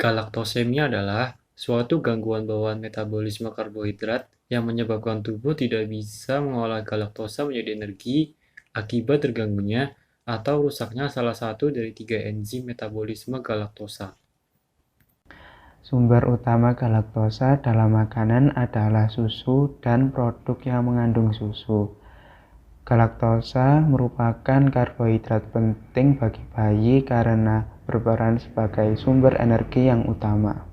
Galaktosemia adalah suatu gangguan bawaan metabolisme karbohidrat yang menyebabkan tubuh tidak bisa mengolah galaktosa menjadi energi akibat terganggunya atau rusaknya salah satu dari 3 enzim metabolisme galaktosa. Sumber utama galaktosa dalam makanan adalah susu dan produk yang mengandung susu. Galaktosa merupakan karbohidrat penting bagi bayi karena berperan sebagai sumber energi yang utama.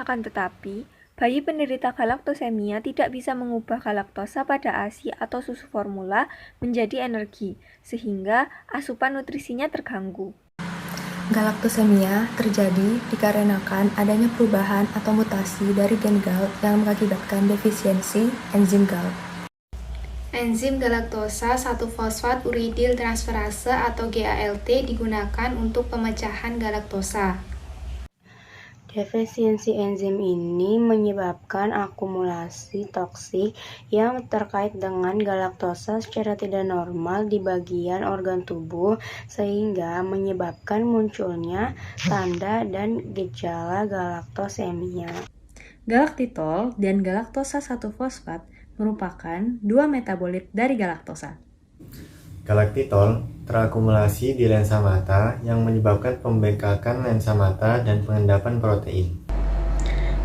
Akan tetapi, bayi penderita galaktosemia tidak bisa mengubah galaktosa pada ASI atau susu formula menjadi energi, sehingga asupan nutrisinya terganggu. Galaktosemia terjadi dikarenakan adanya perubahan atau mutasi dari gen GAL yang mengakibatkan defisiensi enzim GAL. Enzim galaktosa 1-fosfat uridyl transferase atau GALT digunakan untuk pemecahan galaktosa. Defisiensi enzim ini menyebabkan akumulasi toksik yang terkait dengan galaktosa secara tidak normal di bagian organ tubuh sehingga menyebabkan munculnya tanda dan gejala galaktosemia. Galaktitol dan galaktosa 1-fosfat merupakan dua metabolit dari galaktosa. Galaktitol terakumulasi di lensa mata yang menyebabkan pembengkakan lensa mata dan pengendapan protein.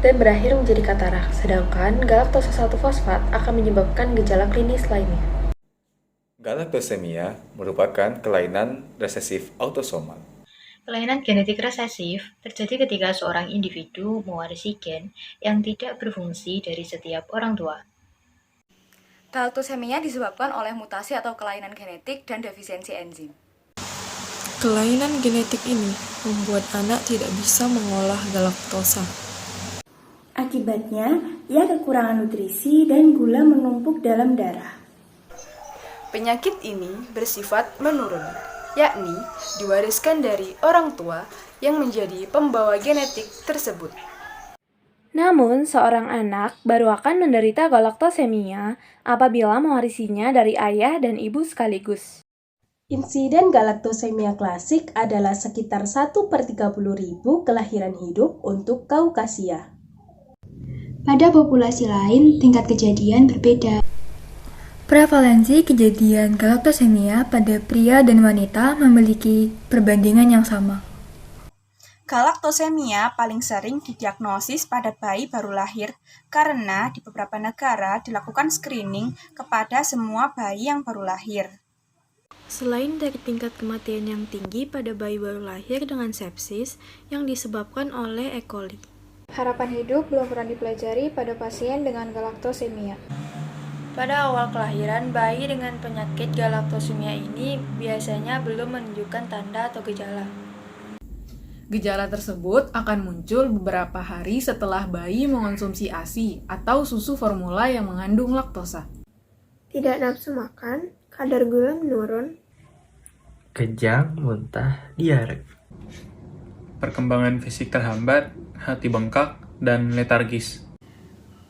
Dan berakhir menjadi katarak, sedangkan galaktosa 1-fosfat akan menyebabkan gejala klinis lainnya. Galaktosemia merupakan kelainan resesif autosomal. Kelainan genetik resesif terjadi ketika seorang individu mewarisi gen yang tidak berfungsi dari setiap orang tua. Galaktosemia disebabkan oleh mutasi atau kelainan genetik dan defisiensi enzim. Kelainan genetik ini membuat anak tidak bisa mengolah galaktosa. Akibatnya, ia kekurangan nutrisi dan gula menumpuk dalam darah. Penyakit ini bersifat menurun, yakni diwariskan dari orang tua yang menjadi pembawa genetik tersebut. Namun, seorang anak baru akan menderita galaktosemia apabila mewarisinya dari ayah dan ibu sekaligus. Insiden galaktosemia klasik adalah sekitar 1/30.000 kelahiran hidup untuk Kaukasia. Pada populasi lain, tingkat kejadian berbeda. Prevalensi kejadian galaktosemia pada pria dan wanita memiliki perbandingan yang sama. Galaktosemia paling sering didiagnosis pada bayi baru lahir karena di beberapa negara dilakukan screening kepada semua bayi yang baru lahir. Selain dari tingkat kematian yang tinggi pada bayi baru lahir dengan sepsis yang disebabkan oleh E. coli. Harapan hidup belum pernah dipelajari pada pasien dengan galaktosemia. Pada awal kelahiran, bayi dengan penyakit galaktosemia ini biasanya belum menunjukkan tanda atau gejala. Gejala tersebut akan muncul beberapa hari setelah bayi mengonsumsi ASI atau susu formula yang mengandung laktosa. Tidak nafsu makan, kadar gula menurun, kejang, muntah, diare. Perkembangan fisik terhambat, hati bengkak, dan letargis.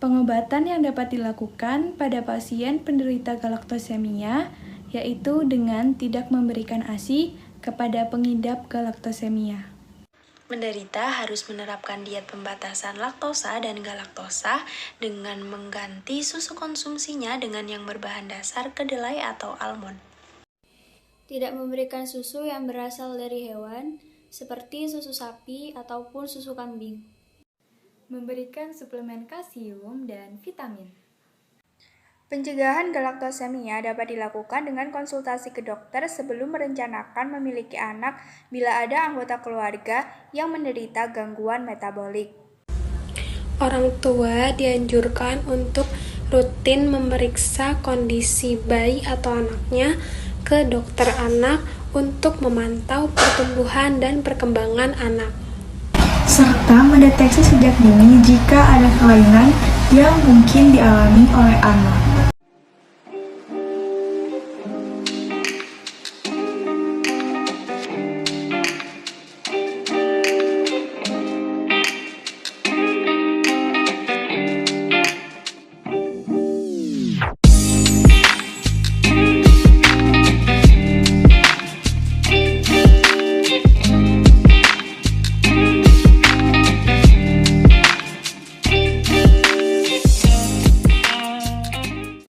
Pengobatan yang dapat dilakukan pada pasien penderita galaktosemia yaitu dengan tidak memberikan ASI kepada pengidap galaktosemia. Penderita harus menerapkan diet pembatasan laktosa dan galaktosa dengan mengganti susu konsumsinya dengan yang berbahan dasar kedelai atau almond. Tidak memberikan susu yang berasal dari hewan, seperti susu sapi ataupun susu kambing. Memberikan suplemen kalsium dan vitamin. Pencegahan galaktosemia dapat dilakukan dengan konsultasi ke dokter sebelum merencanakan memiliki anak bila ada anggota keluarga yang menderita gangguan metabolik. Orang tua dianjurkan untuk rutin memeriksa kondisi bayi atau anaknya ke dokter anak untuk memantau pertumbuhan dan perkembangan anak. Serta mendeteksi sejak dini jika ada kelainan yang mungkin dialami oleh anak.